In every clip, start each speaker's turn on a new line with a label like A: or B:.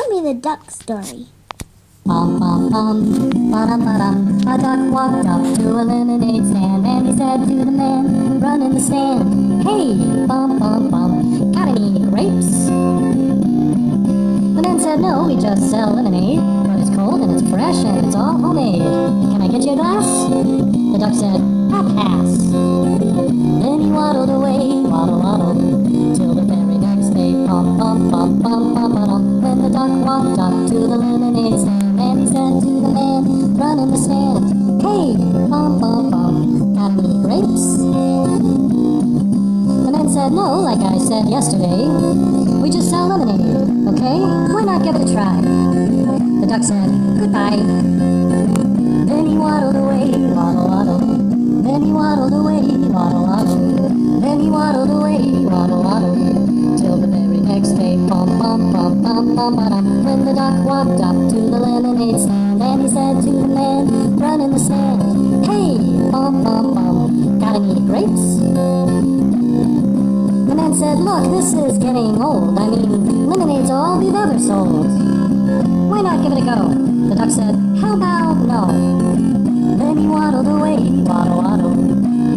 A: Tell me the duck story.
B: Bum bum bum, ba-dum ba-dum. A duck walked up to a lemonade stand, and he said to the man running the stand, "Hey, bum bum bum, got any grapes?" The man said, "No, we just sell lemonade, but it's cold and it's fresh and it's all homemade. Can I get you a glass?" The duck said, "I'll pass." Then he waddled away, waddle waddle, till the very next day. Bum bum bum bum bum ba-dum. When the duck walked up to the lemonade stand, and he said to the man running the stand, "Hey, bum bum bum, got any grapes?" The man said, "No, like I said yesterday, we just sell lemonade, okay? Why not give it a try?" The duck said, "Goodbye." Then he waddled away, waddle waddle. Then he waddled away, waddle waddle. Then he waddled away, waddle waddle, till the very next day. Bum bum bum bum bum ba-dum. When the duck walked up to the lemonade stand, and he said to the man running the stand, "Hey, bum bum bum, got any grapes?" The man said, "Look, this is getting old. I mean, lemonade's all we've ever sold. Why not give it a go?" The duck said, "How about no?" Then he waddled away, waddle waddle.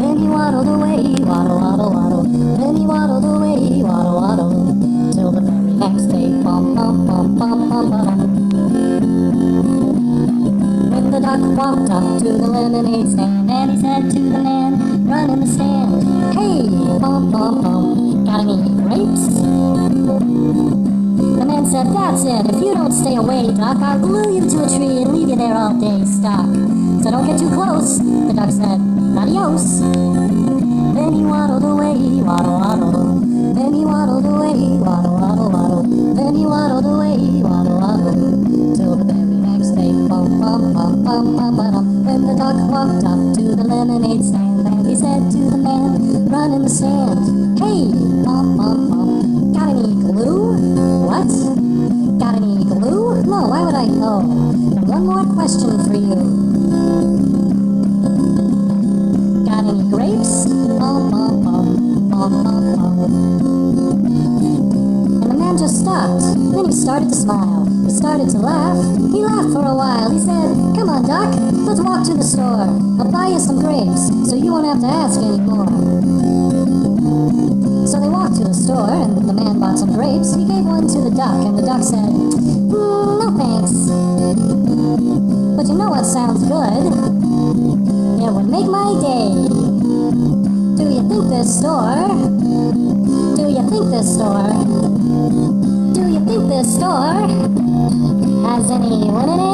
B: Then he waddled away, waddle waddle waddle. Then he waddled away, waddle waddle, till the very next day. Bum bum bum bum bum ba-dum. When the duck walked up to the lemonade stand, and he said to the man running the stand, "Hey, bum bum bum, got any grapes?" The man said, "That's it. If you don't stay away, duck, I'll glue you to a tree and leave you there all day stuck. So don't get too close." The duck said, "Adios." Then he waddled away, waddle waddle. Then he waddled away, waddle waddle waddle. Then he waddled away, waddle waddle, till the very next day. Bum bum bum bum bum ba-dum. When the duck walked up to the lemonade stand, and he said to the man running the stand, "Hey, bum bum bum, got any glue?" "What? Got any glue? No, why would I? Oh, and one more question for you. Got any grapes?" Bum bum bum, bum bum bum. And the man just stopped. Then he started to smile. He started to laugh. He laughed for a while. He said, "Come on, Duck, let's walk to the store. I'll buy you some grapes, so you won't have to ask anymore." So they walked to the store, and the man bought some grapes. He gave one to the duck, and the duck said, "No thanks. But you know what sounds good? It would make my day. Do you think this store? Do you think this store? Do you think this store has any lemonade?"